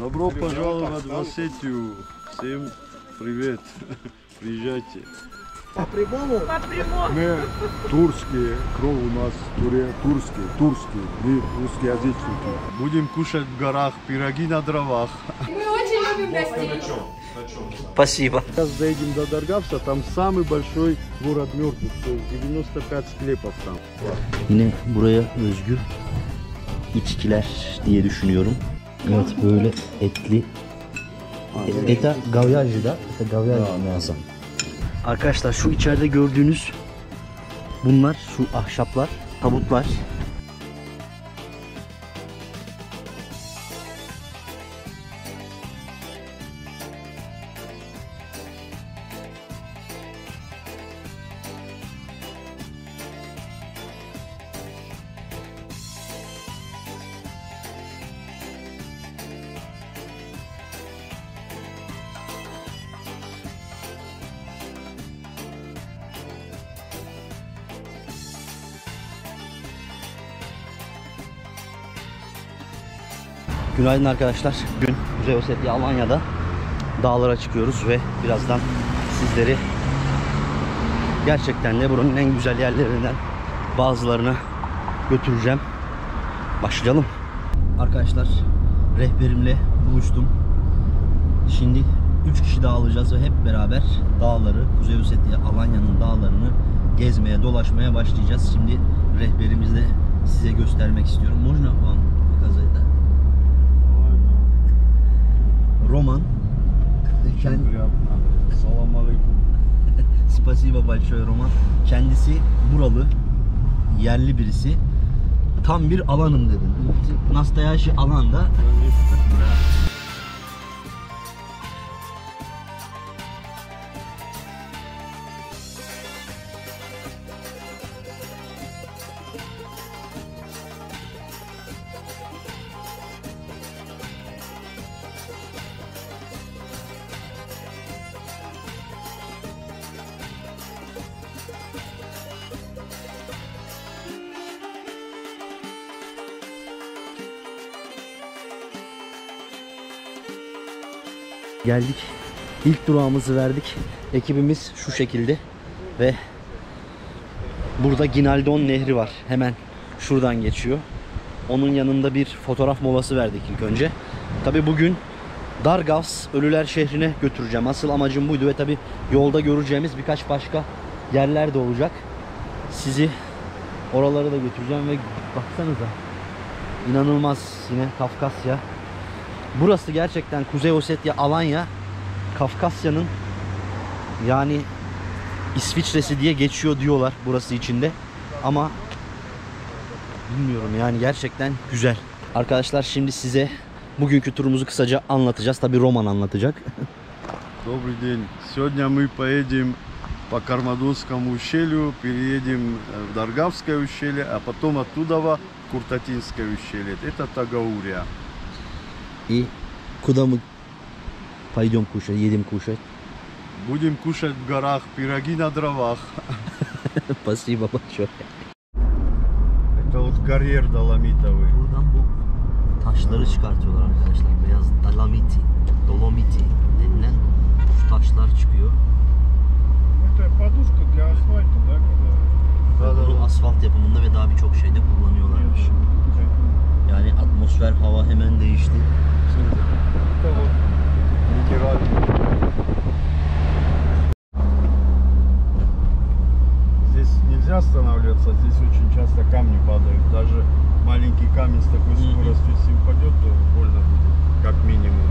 Добро пожаловать в Осетию. Всем привет. Приезжайте. По прямому? По прямому. Мы турские, кровь у нас турский, мы русскоязычники. Будем кушать в горах пироги на дровах. Мы очень любим гостей. Спасибо. Сейчас доедем до Даргавса, там самый большой город мертвых, то есть 95 склепов там. Yine buraya özgü içkiler diye düşünüyorum. Evet, böyle etli. Eta gavyajda. Muazzam. Arkadaşlar şu içeride gördüğünüz bunlar, şu ahşaplar, tabutlar. Günaydın arkadaşlar. Bugün Kuzey Ossetya Alanya'da dağlara çıkıyoruz ve birazdan sizleri gerçekten de buranın en güzel yerlerinden bazılarına götüreceğim. Başlayalım. Arkadaşlar, rehberimle buluştum. Şimdi 3 kişi daha alacağız ve hep beraber dağları, Kuzey Ossetya Alanya'nın dağlarını gezmeye, dolaşmaya başlayacağız. Şimdi rehberimizle size göstermek istiyorum. Можно вам показать? Roman. Salam alaikum. Spasiba большое, Roman. Kendisi buralı, yerli birisi. Tam bir alanım dedin. Nastayaşı alanda. Geldik. İlk durağımızı verdik. Ekibimiz şu şekilde ve burada Ginaldon Nehri var. Hemen şuradan geçiyor. Onun yanında bir fotoğraf molası verdik ilk önce. Tabi bugün Dargavs Ölüler Şehri'ne götüreceğim. Asıl amacım buydu ve tabi yolda göreceğimiz birkaç başka yerler de olacak. Sizi oralara da götüreceğim ve baksanıza, inanılmaz, yine Kafkasya. Burası gerçekten Kuzey Ossetya Alanya, Kafkasya'nın yani İsviçre'si diye geçiyor diyorlar burası içinde. Ama bilmiyorum, yani gerçekten güzel. Arkadaşlar, şimdi size bugünkü turumuzu kısaca anlatacağız. Tabi Roman anlatacak. Добрый день. Сегодня мы поедем по Кармадонскому ущелью, переедем в Даргавское ущелье, а потом оттуда в Куртатинское ущелье. Это Тагаурия. И куда мы пойдем кушать, едем кушать? Будем кушать в горах пироги на дровах. Спасибо большое. Это вот карьер доломитовый. Buradan bu taşları çıkartıyorlar arkadaşlar. Beyaz dolomiti denilen şu taşlar çıkıyor. Это подушка для асфальта, да? Bunu asfalt yapımında ve daha birçok şeyde kullanıyorlarmış. Yani atmosfer, hava hemen değişti. Здесь нельзя останавливаться, здесь очень часто камни падают. Даже маленький камень с такой скоростью, если упадет, то больно будет, как минимум.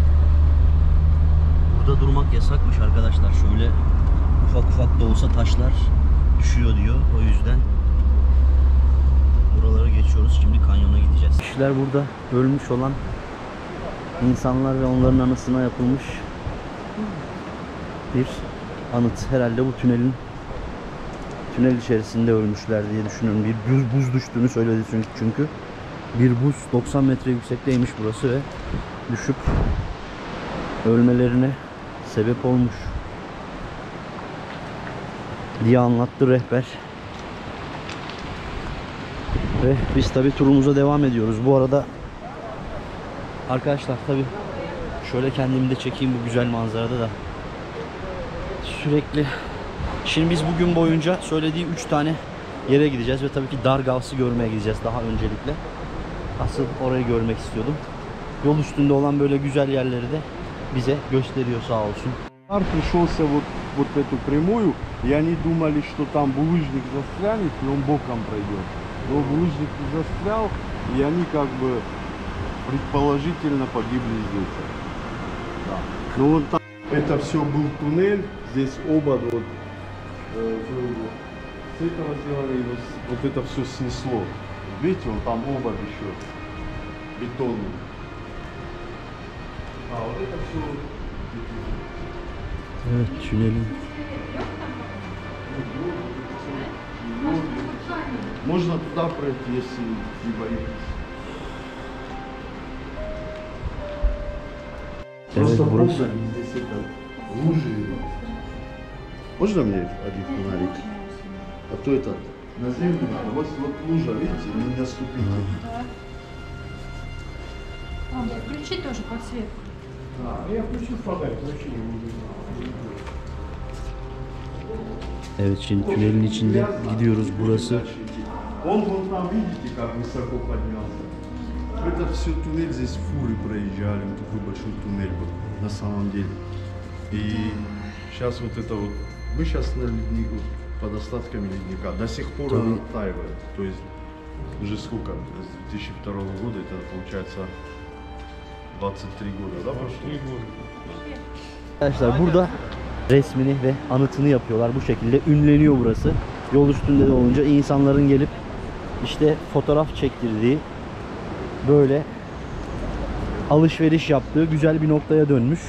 Burada durmak yasakmış arkadaşlar. Şöyle ufak ufak da olsa taşlar düşüyor diyor. O yüzden buraları geçiyoruz. Şimdi kanyona gideceğiz. Kişiler burada ölmüş olan insanlar ve onların anısına yapılmış bir anıt. Herhalde bu tünel içerisinde ölmüşler diye düşünüyorum. Bir buz düştüğünü söyledi çünkü. Bir buz 90 metre yüksekteymiş burası ve düşüp ölmelerine sebep olmuş diye anlattı rehber. Ve biz tabi turumuza devam ediyoruz. Bu arada arkadaşlar tabi Şöyle kendimi de çekeyim bu güzel manzarada da. Sürekli. Şimdi biz bugün boyunca söylediği 3 tane yere gideceğiz ve tabii ki Dargavs'ı görmeye gideceğiz daha öncelikle. Asıl orayı görmek istiyordum. Yol üstünde olan böyle güzel yerleri de bize gösteriyor sağ olsun. Пришелся вот в эту прямую, и они думали, что там булыжник застрянет, и он боком пройдет. Но булыжник не застрял, и они как бы предположительно погибли здесь. Да. Но вот там, это все был туннель, здесь оба вот, с этого сделали, вот это все снесло. Видите, он там оба еще бетонный. А вот это все. Evet, tünelin. Можно туда пройти, если не боитесь. Просто burası. Бога здесь это лужи. Можно мне один фонарик? А то это на землю надо. Вот лужа, видите, не наступите. Включи тоже подсветку. Я включу фонарик, вообще не буду. Evet, şimdi tünelin içinde gidiyoruz. Burası. Он вон там, видите, как высоко поднялся. Это все туннель, здесь фуры проезжали, вот такой большой туннель был, на самом деле. И сейчас вот это вот, мы сейчас на леднику, под остатками ледника, до сих пор он оттаивает. То есть уже сколько, с 2002 года, это получается 23 года, да, прошло? 3 года. Arkadaşlar burada resmini ve anıtını yapıyorlar bu şekilde. Ünleniyor burası. Yol üstünde de olunca insanların gelip işte fotoğraf çektirdiği, böyle alışveriş yaptığı güzel bir noktaya dönmüş.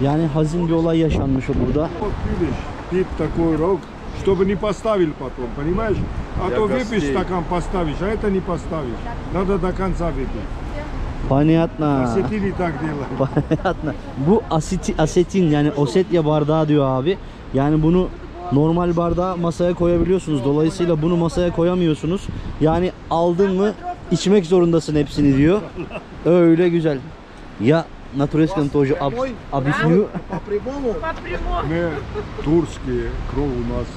Yani hazin bir olay yaşanmış o burada. Вот видишь, пить такой рог, чтобы не поставили потом, понимаешь? А Я то гостей. выпьешь стакан, поставишь, а это не поставишь. Надо до конца выпить. Понятно. Осетины так делают. Понятно. Bu asetin yani Osetya bardağı diyor abi. Yani bunu normal bardağı masaya koyabiliyorsunuz. Dolayısıyla bunu masaya koyamıyorsunuz. Yani aldın mı içmek zorundasın hepsini diyor. Öyle güzel. Ya на турецком тоже объясню. Мы турские, кровь у нас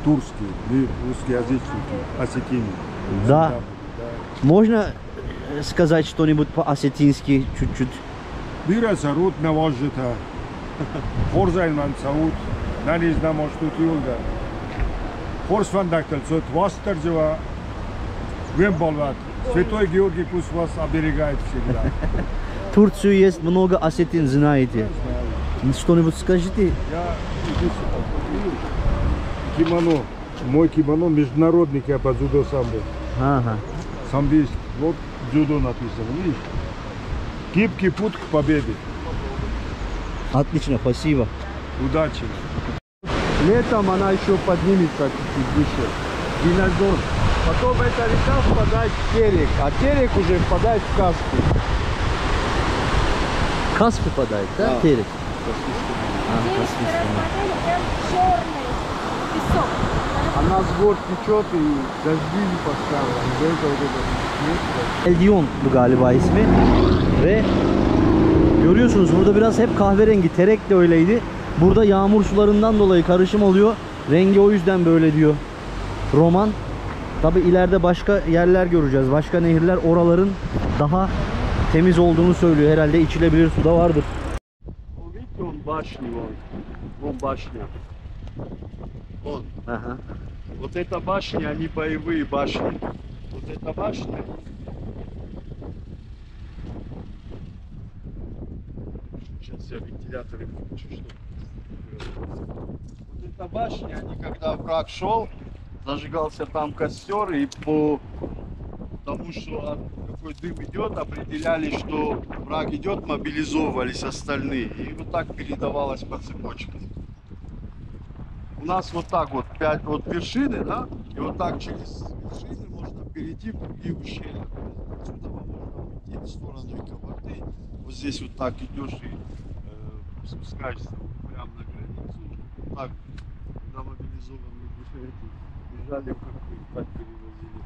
турский, мы русскоязычники, осетины. Да. Можно сказать что-нибудь по-осетински чуть-чуть? Biraz arut ne vajita. Horzayman saut. Naniz ne moştut yolda. Хорс фандактал, сот Востерджева, Вемболват. Святой Георгий пусть вас оберегает всегда. Турцию есть много осетин, знаете. Что-нибудь скажите? Я иду сюда. Кимоно. Мой кимоно международный я по дзюдо самбо. Ага. Самбист. Вот дзюдо написано, видишь? Гибкий путь к победе. Отлично, спасибо. Удачи. Летом она еще поднимется чуть-чуть выше. Гинальдон. Потом эта река впадает в Терек, а Терек уже впадает в Каспий. Kas выпадает, да? Да. Терек. А, Здесь Каспийский. модели прям черный песок. Она с гор течет и дожди не поставила. Из-за этого вот это нет. Eldion'du galiba ismi. Ve görüyorsunuz burada biraz hep kahverengi. Terek de öyleydi. Burada yağmur sularından dolayı karışım oluyor. Rengi o yüzden böyle diyor roman. Tabi ileride başka yerler göreceğiz. Başka nehirler, oraların daha temiz olduğunu söylüyor. Herhalde içilebilir su da vardır. Видите, он башни, вон башня. Вон. Aha. Вот эта башня, они боевые башни. Вот эта башня. Сейчас я вентиляторы включу, чтобы. Вот эта башня, они когда враг шел, зажигался там костер, и по тому, что какой дым идет, определяли, что враг идет, мобилизовывались остальные. И вот так передавалось по цепочке. У нас вот так вот 5 вот вершины, да, и вот так через вершины можно перейти в другие ущелья. Отсюда можно уйти в сторону Кабарды. Вот здесь вот так идешь и спускаешься вот прямо на границу. Вот так, когда мобилизованные бежали в Кабарды, так перевозили.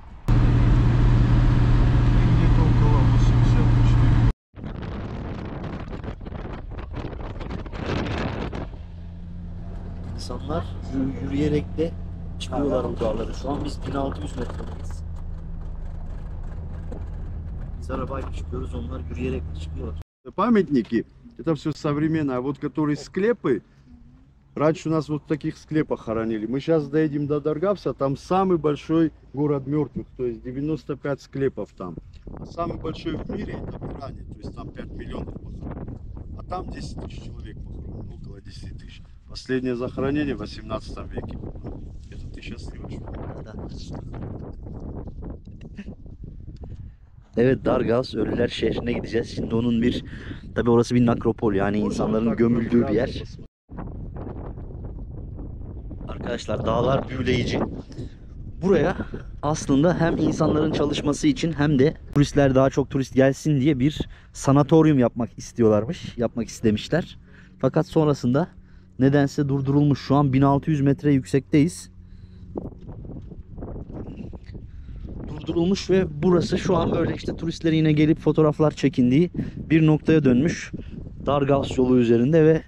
И где-то около 84. İnsanlar yürüyerek de çıkıyorlar bu dağları. Şu an biz 1600 metredeyiz. Biz arabayla çıkıyoruz, onlar yürüyerek de çıkıyorlar. Памятники, это все современное. А вот которые склепы, раньше у нас вот в таких склепах хоронили. Мы сейчас доедем до Даргавса, там самый большой город мертвых, то есть 95 склепов там. А самый большой в мире это в Иране, то есть там 5 миллионов похоронено. А там 10 тысяч человек похоронено, около 10 тысяч. Последнее захоронение в 18 веке было. Это ты сейчас сливаешь. Evet, Dargavs Ölüler Şehri'ne gideceğiz. Şimdi onun tabi orası bir nekropol, yani insanların gömüldüğü bir yer. Arkadaşlar, dağlar büyüleyici. Buraya aslında hem insanların çalışması için hem de turistler, daha çok turist gelsin diye bir sanatoryum yapmak istiyorlarmış. Yapmak istemişler. Fakat sonrasında nedense durdurulmuş. Şu an 1600 metre yüksekteyiz. Durdurulmuş ve burası şu an böyle işte turistlerin yine gelip fotoğraflar çekindiği bir noktaya dönmüş. Dargavs yolu üzerinde ve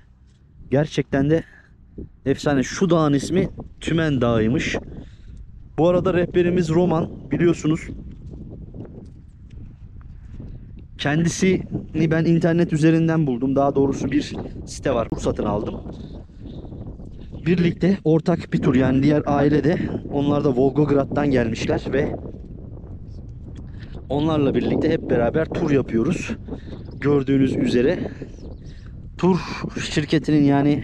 gerçekten de efsane. Şu dağın ismi Tümen Dağı'ymış. Bu arada rehberimiz Roman, biliyorsunuz. Kendisini ben internet üzerinden buldum. Daha doğrusu bir site var. Satın aldım. Birlikte ortak bir tur, yani diğer aile de, onlar da Volgograd'dan gelmişler ve onlarla birlikte hep beraber tur yapıyoruz. Gördüğünüz üzere tur şirketinin, yani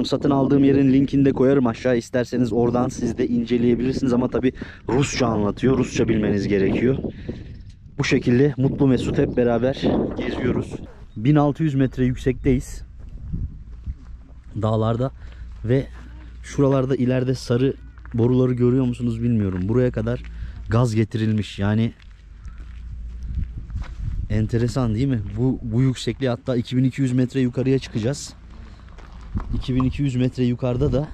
satın aldığım yerin linkini de koyarım aşağı, isterseniz oradan siz de inceleyebilirsiniz, ama tabi Rusça anlatıyor, Rusça bilmeniz gerekiyor. Bu şekilde mutlu mesut hep beraber geziyoruz. 1600 metre yüksekteyiz dağlarda ve şuralarda ileride sarı boruları görüyor musunuz bilmiyorum. Buraya kadar gaz getirilmiş, yani enteresan değil mi? Bu yüksekliğe, hatta 2200 metre yukarıya çıkacağız. 2200 metre yukarıda da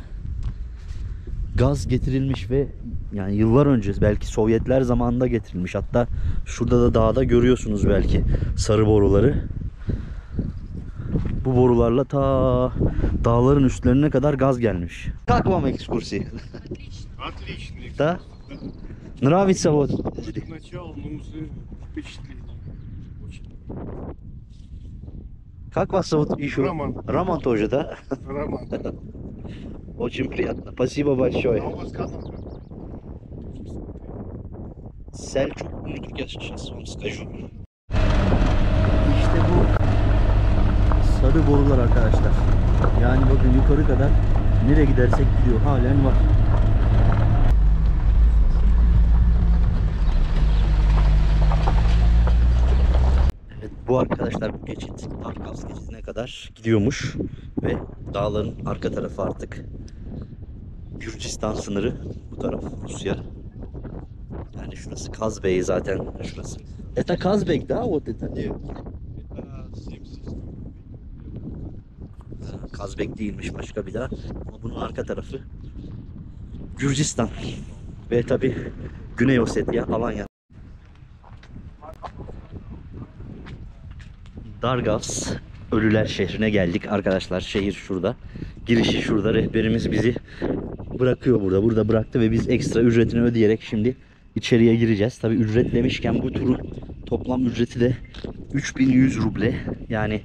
gaz getirilmiş ve yani yıllar önce, belki Sovyetler zamanında getirilmiş. Hatta şurada da dağda görüyorsunuz belki sarı boruları. Bu borularla ta dağların üstlerine kadar gaz gelmiş. Как вам экскурсии? Отлично. Да? Нравится вот. Начало, впечатление. Очень. Как вас зовут еще? Роман. Роман тоже, да? Роман. Очень приятно. Спасибо большое. А у вас канал? Selçuk mudur ya, сейчас вам скажу. İşte bu sarı borular arkadaşlar. Yani bakın, yukarı kadar nereye gidersek gidiyor. Halen var. Evet, bu arkadaşlar, bu geçit Dargavs geçidine kadar gidiyormuş ve dağların arka tarafı artık Gürcistan sınırı, bu taraf Rusya. Yani şurası Kazbek zaten, şurası. Это Kazbek da, вот это. Kazbek değilmiş, başka bir dağ. Ama bunun arka tarafı Gürcistan. Ve tabi Güney Ossetya, Alanya. Dargavs Ölüler Şehri'ne geldik arkadaşlar. Şehir şurada. Girişi şurada. Rehberimiz bizi bırakıyor burada. Burada bıraktı ve biz ekstra ücretini ödeyerek şimdi içeriye gireceğiz. Tabi ücret demişken, bu turun toplam ücreti de 3100 ruble. Yani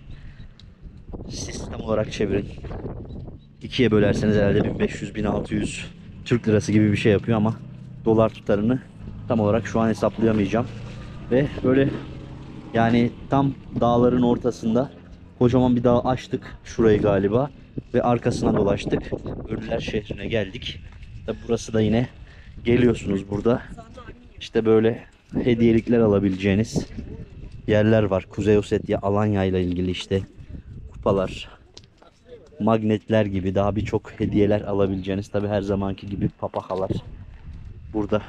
sistem olarak çevirin, İkiye bölerseniz herhalde 1500-1600 Türk lirası gibi bir şey yapıyor, ama dolar tutarını tam olarak şu an hesaplayamayacağım. Ve böyle, yani tam dağların ortasında kocaman bir dağ açtık şurayı galiba ve arkasına dolaştık. Ölüler Şehri'ne geldik. Tabi burası da yine, geliyorsunuz burada işte böyle hediyelikler alabileceğiniz yerler var. Kuzey Ossetya, Alanya ile ilgili işte kupalar, magnetler gibi daha birçok hediyeler alabileceğiniz, tabi her zamanki gibi papakalar burada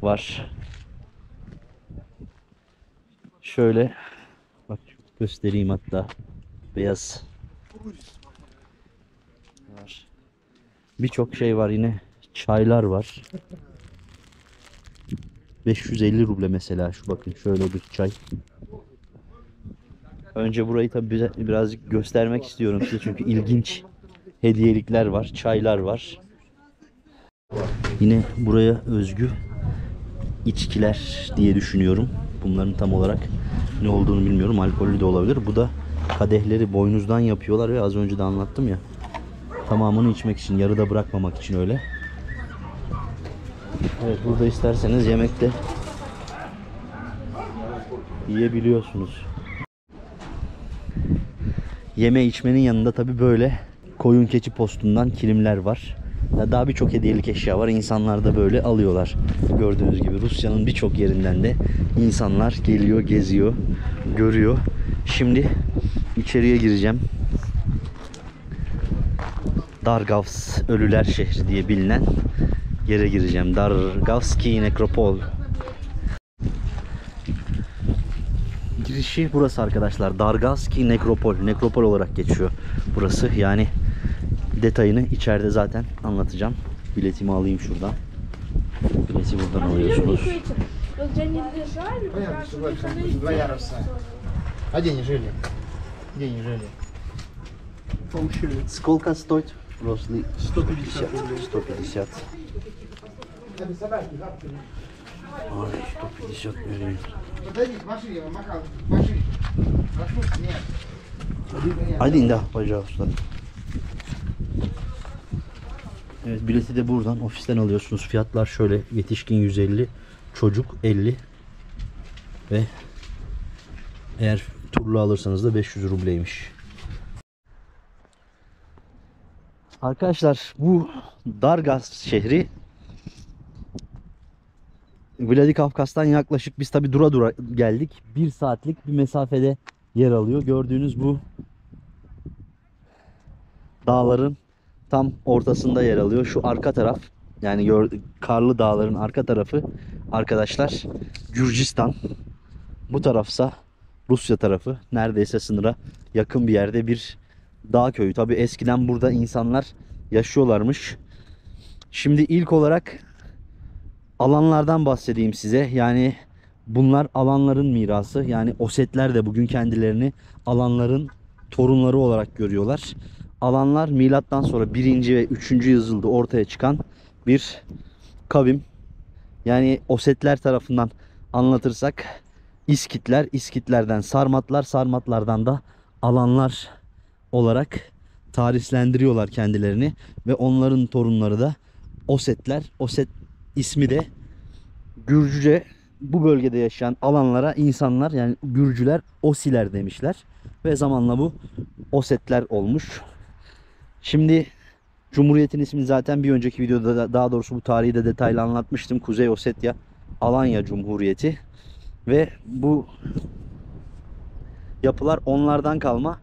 var. Şöyle bak, göstereyim, hatta beyaz var. Birçok şey var, yine çaylar var. 550 ruble mesela, şu bakın, şöyle bir çay. Önce burayı tabi birazcık göstermek istiyorum size, çünkü ilginç hediyelikler var, çaylar var. Yine buraya özgü içkiler diye düşünüyorum. Bunların tam olarak ne olduğunu bilmiyorum. Alkollü de olabilir. Bu da kadehleri boynuzdan yapıyorlar ve az önce de anlattım ya. Tamamını içmek için, yarıda bırakmamak için öyle. Evet, burada isterseniz yemek de yiyebiliyorsunuz. Yeme içmenin yanında tabi böyle koyun keçi postundan kilimler var. Daha birçok hediyelik eşya var. İnsanlar da böyle alıyorlar. Gördüğünüz gibi Rusya'nın birçok yerinden de insanlar geliyor, geziyor, görüyor. Şimdi içeriye gireceğim. Dargavs Ölüler Şehri diye bilinen yere gireceğim. Dargavski Nekropol. Girişi burası arkadaşlar. Dargavski Nekropol. Nekropol olarak geçiyor burası. Yani detayını içeride zaten anlatacağım. Biletimi alayım şuradan. Bileti buradan alıyorsunuz. Сколько стоит? Взрослый 150. 150. Ой, 150 гривен. Один, да, пожалуйста. Evet, bileti de buradan ofisten alıyorsunuz. Fiyatlar şöyle: yetişkin 150, çocuk 50 ve eğer turlu alırsanız da 500 rubleymiş. Arkadaşlar, bu Dargavs şehri Vladikavkaz'dan yaklaşık, biz tabi dura dura geldik, 1 saatlik bir mesafede yer alıyor. Gördüğünüz bu dağların tam ortasında yer alıyor. Şu arka taraf, yani karlı dağların arka tarafı arkadaşlar Gürcistan. Bu tarafsa Rusya tarafı. Neredeyse sınıra yakın bir yerde bir dağ köyü. Tabi eskiden burada insanlar yaşıyorlarmış. Şimdi ilk olarak alanlardan bahsedeyim size. Yani bunlar alanların mirası. Yani Osetler de bugün kendilerini alanların torunları olarak görüyorlar. Alanlar milattan sonra 1. ve 3. yüzyılda ortaya çıkan bir kavim. Yani Osetler tarafından anlatırsak İskitler, İskitlerden Sarmatlar, Sarmatlardan da alanlar olarak tarihlendiriyorlar kendilerini ve onların torunları da Osetler. Oset ismi de Gürcüce, bu bölgede yaşayan alanlara insanlar, yani Gürcüler Osiler demişler ve zamanla bu Osetler olmuş. Şimdi Cumhuriyet'in ismini zaten bir önceki videoda, daha doğrusu bu tarihi de detaylı anlatmıştım. Kuzey Ossetya Alanya Cumhuriyeti ve bu yapılar onlardan kalma.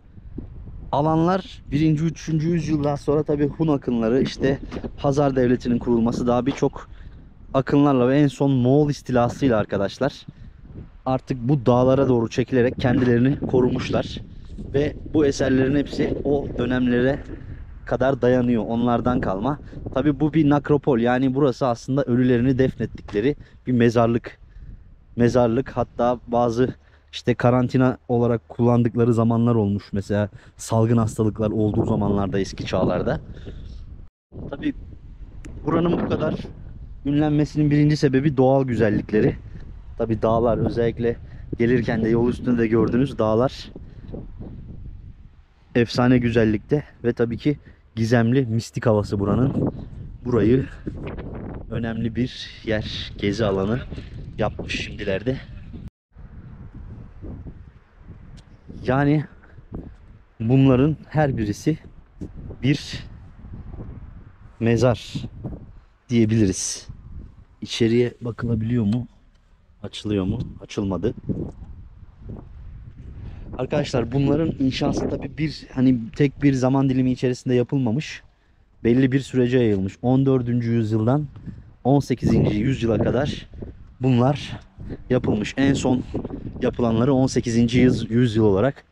Alanlar 1. 3. yüzyıldan sonra tabi Hun akınları, işte Hazar Devleti'nin kurulması, daha birçok akınlarla ve en son Moğol istilasıyla arkadaşlar artık bu dağlara doğru çekilerek kendilerini korumuşlar. Ve bu eserlerin hepsi o dönemlere kadar dayanıyor. Onlardan kalma. Tabi bu bir nekropol, yani burası aslında ölülerini defnettikleri bir mezarlık. Mezarlık, hatta bazı işte karantina olarak kullandıkları zamanlar olmuş. Mesela salgın hastalıklar olduğu zamanlarda, eski çağlarda. Tabi buranın bu kadar ünlenmesinin birinci sebebi doğal güzellikleri. Tabi dağlar, özellikle gelirken de yol üstünde de gördüğünüz dağlar efsane güzellikte ve tabii ki gizemli, mistik havası buranın. Burayı önemli bir yer, gezi alanı yapmış şimdilerde. Yani bunların her birisi bir mezar diyebiliriz. İçeriye bakılabiliyor mu? Açılıyor mu? Açılmadı. Arkadaşlar, bunların inşası tabi tek bir zaman dilimi içerisinde yapılmamış. Belli bir sürece yayılmış. 14. yüzyıldan 18. yüzyıla kadar bunlar yapılmış. En son yapılanları 18. yüzyıl olarak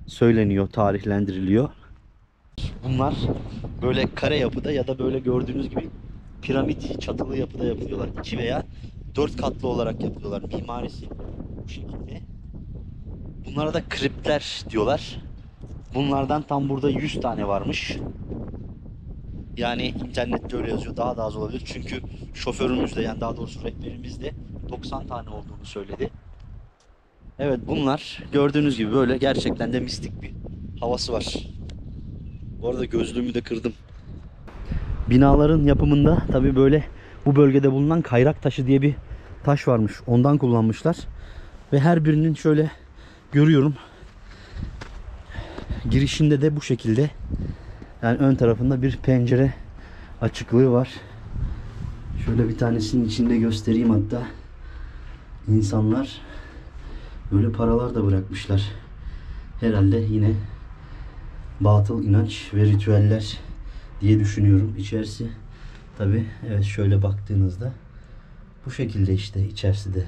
söyleniyor, tarihlendiriliyor. Bunlar böyle kare yapıda ya da böyle gördüğünüz gibi piramit çatılı yapıda yapılıyorlar. 2 veya 4 katlı olarak yapıyorlar. Mimarisi bu şekilde. Bunlara da kriptler diyorlar. Bunlardan tam burada 100 tane varmış. Yani internette öyle yazıyor. Daha da az olabilir. Çünkü şoförümüz de, yani daha doğrusu rehberimiz de 90 tane olduğunu söyledi. Evet, bunlar gördüğünüz gibi böyle gerçekten de mistik bir havası var. Bu arada gözlüğümü de kırdım. Binaların yapımında tabii böyle bu bölgede bulunan kayrak taşı diye bir taş varmış. Ondan kullanmışlar. Ve her birinin şöyle görüyorum. Girişinde de bu şekilde, yani ön tarafında bir pencere açıklığı var. Şöyle bir tanesinin içinde göstereyim hatta. İnsanlar böyle paralar da bırakmışlar. Herhalde yine batıl inanç ve ritüeller diye düşünüyorum. İçerisi tabi, evet, şöyle baktığınızda bu şekilde işte içerisi de.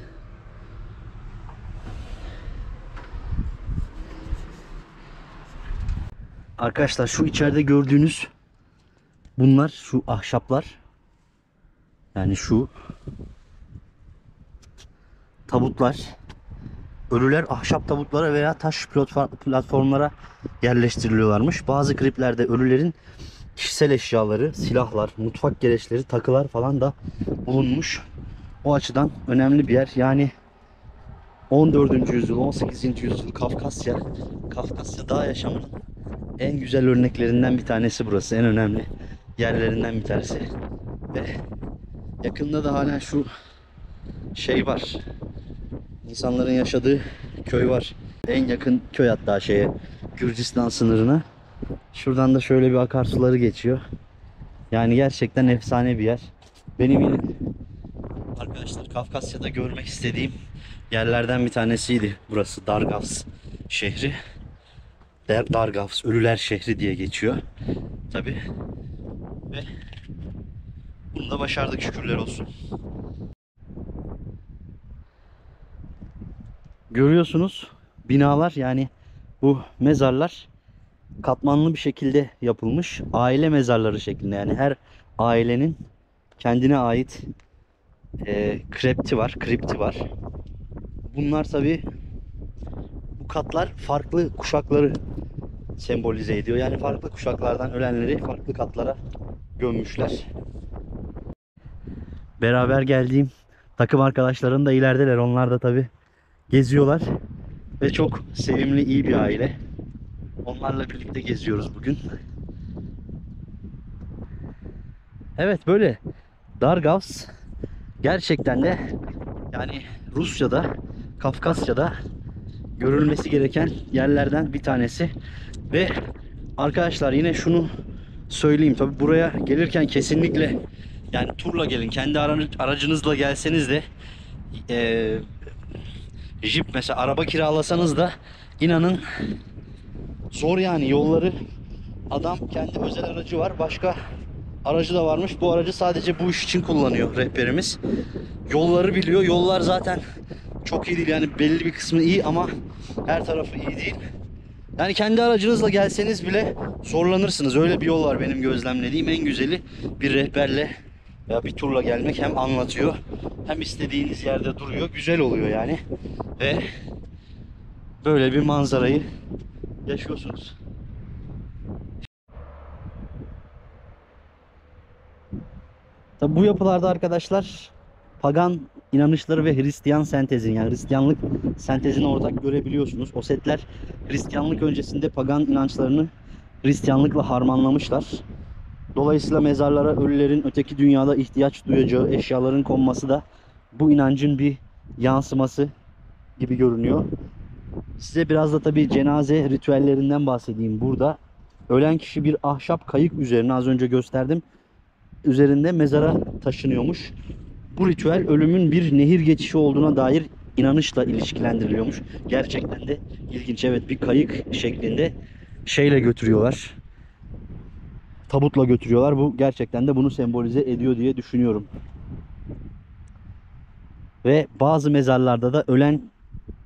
Arkadaşlar şu içeride gördüğünüz bunlar, şu ahşaplar, yani şu tabutlar, ölüler ahşap tabutlara veya taş platformlara yerleştiriliyorlarmış. Bazı kriplerde ölülerin kişisel eşyaları, silahlar, mutfak gereçleri, takılar falan da bulunmuş. O açıdan önemli bir yer. Yani 14. yüzyıl, 18. yüzyıl Kafkasya dağ yaşamının en güzel örneklerinden bir tanesi burası. En önemli yerlerinden bir tanesi. Ve yakında da hala şu şey var. İnsanların yaşadığı köy var. En yakın köy hatta şeye, Gürcistan sınırına. Şuradan da şöyle bir akarsuları geçiyor. Yani gerçekten efsane bir yer. Benim yine arkadaşlar Kafkasya'da görmek istediğim yerlerden bir tanesiydi burası, Dargavs şehri. Dargavs, Ölüler Şehri diye geçiyor. Tabi. Ve bunu da başardık, şükürler olsun. Görüyorsunuz binalar, yani bu mezarlar katmanlı bir şekilde yapılmış. Aile mezarları şeklinde, yani her ailenin kendine ait kripti var. Bunlar tabi, bu katlar farklı kuşakları sembolize ediyor. Yani farklı kuşaklardan ölenleri farklı katlara gömmüşler. Beraber geldiğim takım arkadaşlarım da ilerideler. Onlar da tabi geziyorlar. Ve çok sevimli, iyi bir aile. Onlarla birlikte geziyoruz bugün. Evet, böyle Dargavs gerçekten de yani Rusya'da, Kafkasya'da görülmesi gereken yerlerden bir tanesi. Ve arkadaşlar yine şunu söyleyeyim, tabi buraya gelirken kesinlikle yani turla gelin. Kendi aracınızla gelseniz de jip mesela, araba kiralasanız da inanın zor yani yolları. Adam kendi özel aracı var, başka aracı da varmış. Bu aracı sadece bu iş için kullanıyor rehberimiz. Yolları biliyor. Yollar zaten çok iyi değil, yani belli bir kısmı iyi ama her tarafı iyi değil. Yani kendi aracınızla gelseniz bile zorlanırsınız. Öyle bir yol var benim gözlemlediğim. En güzeli bir rehberle veya bir turla gelmek. Hem anlatıyor hem istediğiniz yerde duruyor. Güzel oluyor yani. Ve böyle bir manzarayı yaşıyorsunuz. Tabi bu yapılarda arkadaşlar pagan inanışları ve Hristiyan sentezini, yani Hristiyanlık sentezini ortak görebiliyorsunuz. O setler Hristiyanlık öncesinde pagan inançlarını Hristiyanlıkla harmanlamışlar. Dolayısıyla mezarlara ölülerin öteki dünyada ihtiyaç duyacağı eşyaların konması da bu inancın bir yansıması gibi görünüyor. Size biraz da tabi cenaze ritüellerinden bahsedeyim burada. Ölen kişi bir ahşap kayık üzerine, az önce gösterdim, üzerinde mezara taşınıyormuş. Bu ritüel ölümün bir nehir geçişi olduğuna dair inanışla ilişkilendiriliyormuş. Gerçekten de ilginç. Evet, bir kayık şeklinde şeyle götürüyorlar. Tabutla götürüyorlar. Bu gerçekten de bunu sembolize ediyor diye düşünüyorum. Ve bazı mezarlarda da ölen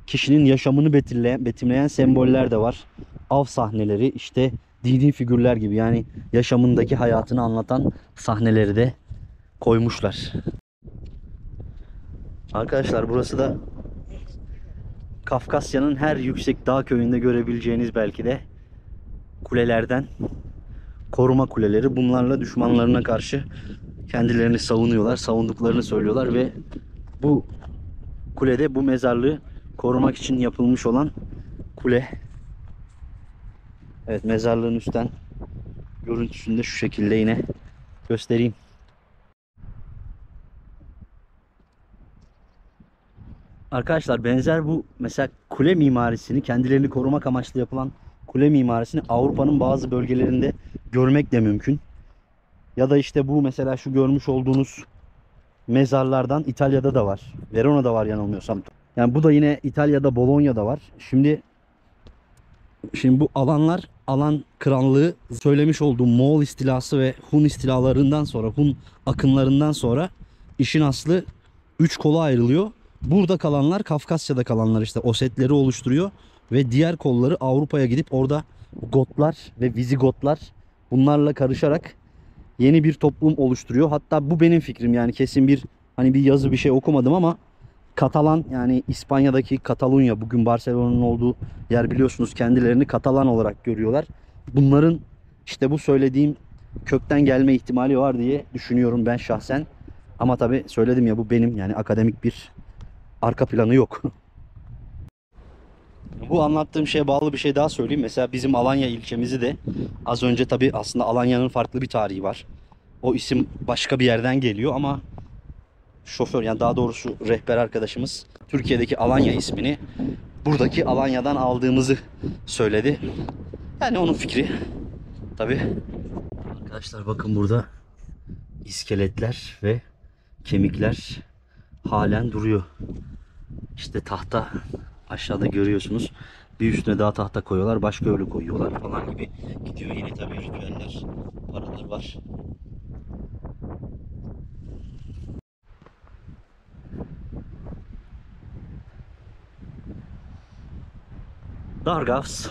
kişinin yaşamını betimleyen semboller de var. Av sahneleri, işte dini figürler gibi, yani yaşamındaki hayatını anlatan sahneleri de koymuşlar. Arkadaşlar burası da Kafkasya'nın her yüksek dağ köyünde görebileceğiniz belki de kulelerden. koruma kuleleri. Bunlarla düşmanlarına karşı kendilerini savunuyorlar. Savunduklarını söylüyorlar ve bu kulede bu mezarlığı korumak için yapılmış olan kule. Evet, mezarlığın üstten görüntüsünü de şu şekilde yine göstereyim. Arkadaşlar benzer bu mesela kule mimarisini, kendilerini korumak amaçlı yapılan kule mimarisini Avrupa'nın bazı bölgelerinde görmek de mümkün. Ya da işte bu mesela şu görmüş olduğunuz mezarlardan İtalya'da da var. Verona'da var yanılmıyorsam. Yani bu da yine İtalya'da, Bologna'da var. Şimdi bu alanlar, alan krallığı söylemiş olduğum Moğol istilası ve Hun istilalarından sonra, Hun akınlarından sonra işin aslı 3 kola ayrılıyor. Burada kalanlar Kafkasya'da kalanlar işte Osetleri oluşturuyor ve diğer kolları Avrupa'ya gidip orada Gotlar ve Vizigotlar bunlarla karışarak yeni bir toplum oluşturuyor. Hatta bu benim fikrim, yani kesin bir hani bir yazı bir şey okumadım ama Katalan, yani İspanya'daki Katalunya, bugün Barcelona'nın olduğu yer, biliyorsunuz kendilerini Katalan olarak görüyorlar. Bunların işte bu söylediğim kökten gelme ihtimali var diye düşünüyorum ben şahsen. Ama tabi söyledim ya, bu benim, yani akademik bir arka planı yok. Bu anlattığım şeye bağlı bir şey daha söyleyeyim. Mesela bizim Alanya ilçemizi de az önce, tabi aslında Alanya'nın farklı bir tarihi var. O isim başka bir yerden geliyor ama şoför, yani daha doğrusu rehber arkadaşımız Türkiye'deki Alanya ismini buradaki Alanya'dan aldığımızı söyledi. Yani onun fikri tabi. Arkadaşlar bakın, burada iskeletler ve kemikler halen duruyor. İşte tahta aşağıda görüyorsunuz. Bir üstüne daha tahta koyuyorlar, başka öyle koyuyorlar falan gibi gidiyor. Yine tabii ritüeller, paralar var. Dargavs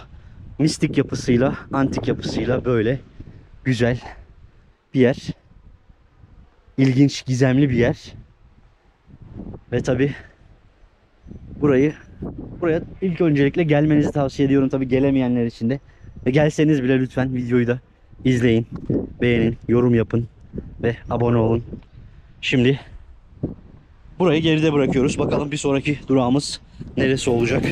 mistik yapısıyla, antik yapısıyla böyle güzel bir yer. İlginç, gizemli bir yer. Ve tabi buraya ilk öncelikle gelmenizi tavsiye ediyorum, tabi gelemeyenler için de. Ve gelseniz bile lütfen videoyu da izleyin, beğenin, yorum yapın ve abone olun. Şimdi burayı geride bırakıyoruz. Bakalım bir sonraki durağımız neresi olacak?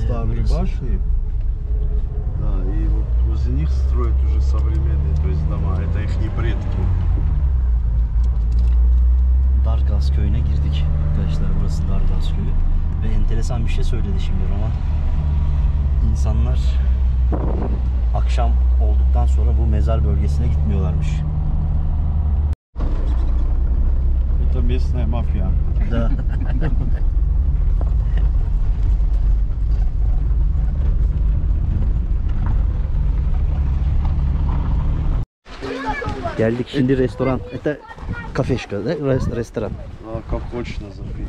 Старые башни. Да, и вот возле них строят уже современные, то есть дома. Это их предки. Dargavs köyüne girdik. Arkadaşlar burası Dargavs köyü. Ve enteresan bir şey söyledi şimdi Roman. İnsanlar akşam olduktan sonra bu mezar bölgesine gitmiyorlarmış. Это местная мафия. Da. Geldik şimdi restoran. Это кафешка, да? Restoran. Как хочешь назови.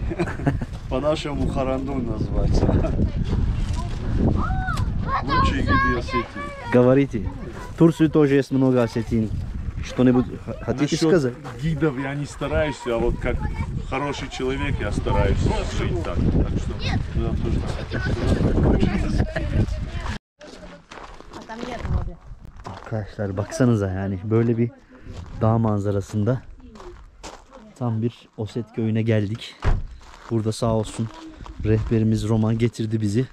По-нашему Харандун называется. Лучшие гиды Осетии. Говорите. В Турции тоже есть много осетин. Что-нибудь хотите Насчет сказать? гидов я не стараюсь, а вот как хороший человек я стараюсь жить так. Так что Туда тоже. Arkadaşlar baksanıza, yani böyle bir dağ manzarasında tam bir Oset köyüne geldik. Burada sağ olsun rehberimiz Roman getirdi bizi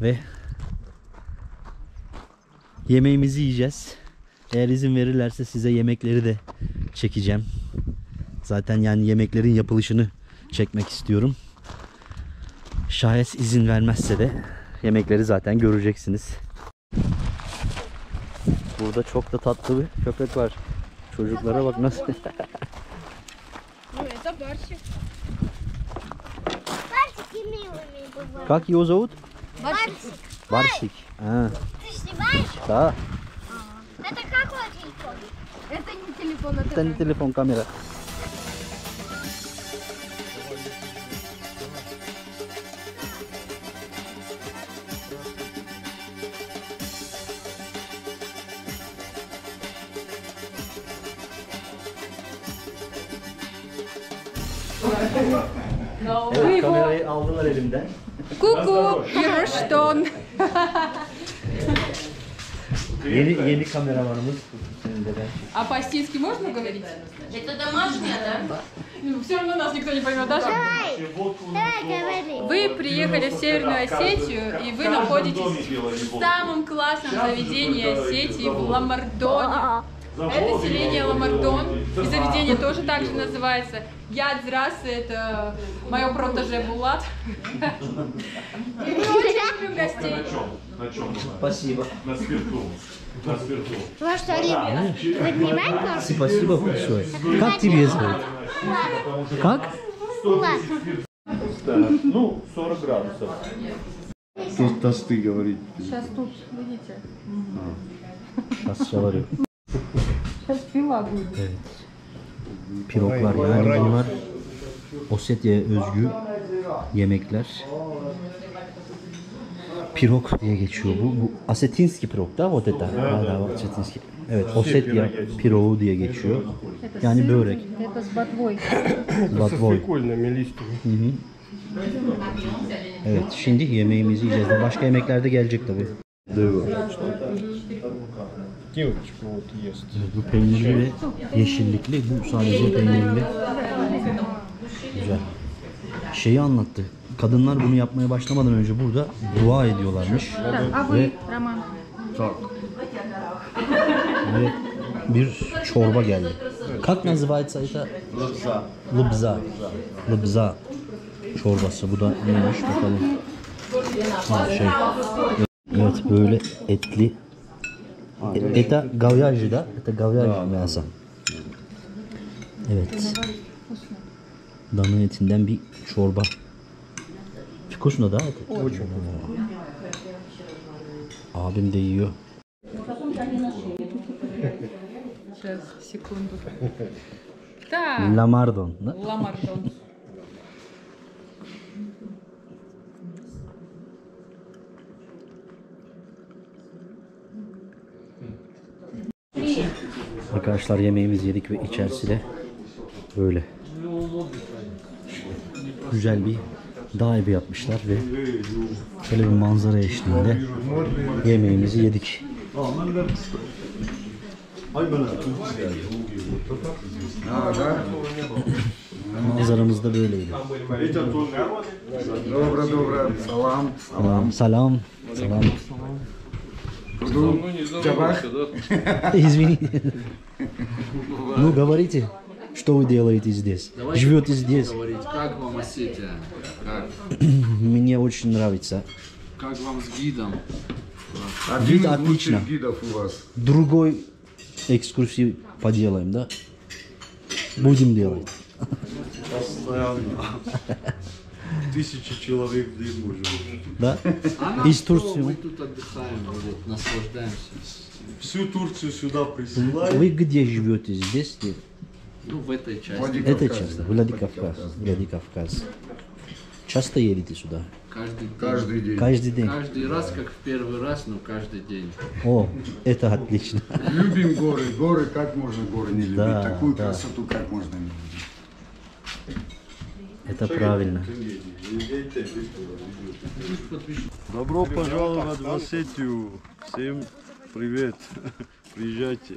ve yemeğimizi yiyeceğiz. Eğer izin verirlerse size yemekleri de çekeceğim. Zaten yani yemeklerin yapılışını çekmek istiyorum. Şayet izin vermezse de yemekleri zaten göreceksiniz. Burada çok da tatlı bir köpek var. Çocuklara bak nasıl. Ну, это барсик. Барсики милыми бывают. Как его зовут? Барсик. Барсик. А, Ты снимаешь? да. Это какой телефон? Это не телефон, Это не телефон, камера. Evet, kamerayı aldılar elimden. Ку-ку, Ируштон. Yeni kameramanımız. Senin de ben. А по-осетински можно говорить? Это домашнее, да? Ну, все равно нас никто не поймет, да? Давай, говори. Вы приехали в Северную Осетию, и вы находитесь в самом классном заведении Осетии, в Ламардоне. Это селение Ламардон, и заведение тоже так же называется. Я Дзрасы, это мое протеже Булат. Мы очень любим гостей. На чем? Спасибо. На спирту. На спирту. Ну что, вы понимаете? Спасибо большое. Как тебя зовут? Как? Влад. Ну, 40 градусов. Тут тосты говорить. Сейчас тут, видите, Сейчас говорю. сейчас пила будет. Evet. Piroklar yani bunlar Osetya'ya özgü yemekler. Pirok diye geçiyor bu. Asetinski pirok da вот это. Hala Asetinski. Evet, Osetya piroğu diye geçiyor. Yani börek. Это с ботвой. Batvoy. Прикольными листьями. Evet, şimdi yemeğimizi yiyeceğiz. Başka yemekler de gelecek tabii. Девочка вот ест. Bu peynirli ve yeşillikli. Bu sadece peynirli. Güzel. Şeyi anlattı. Kadınlar bunu yapmaya başlamadan önce burada dua ediyorlarmış. А Ve, Роман? ve bir çorba geldi. Как называется это? Lыбza. Lыбza çorbası. Bu da neymiş bakalım. Ha, şey. Evet, böyle etli. Это говяжье, да? Это говяжье мясо. Evet. Dana etinden bir çorba. Вкусно, да? Очень. Abim de yiyor. Сейчас, секунду. Да, Lamardon. Da? Ламардон. Arkadaşlar yemeğimizi yedik ve içerisi de böyle. Güzel bir dağ evi yapmışlar ve şöyle bir manzara eşliğinde yemeğimizi yedik. Manzaramız da böyleydi. Добро, салам. Salam. Salam. Извини. Ну, говорите, что вы делаете здесь? Живете здесь? Говорить, как вам Осетия? Как? Мне очень нравится. Как вам с гидом? Вид отлично. Гидов у вас. Другой экскурсии поделаем, да? Будем делать. Постоянно. Тысячи человек в день живут. Да? А Из Турции. Мы тут отдыхаем, вот, наслаждаемся. Всю Турцию сюда присылают. Вы где живете? Здесь? Нет? Ну, в этой части. Это часто. Владикавказ. Владикавказ. Часто едете сюда? Каждый день. Каждый день. Каждый раз, как в первый раз, но каждый день. О, это отлично. Любим горы. Горы, как можно горы не любить? Да, Такую да. красоту, как можно не любить? Это правильно. Добро пожаловать в Осетию. Всем привет. Приезжайте.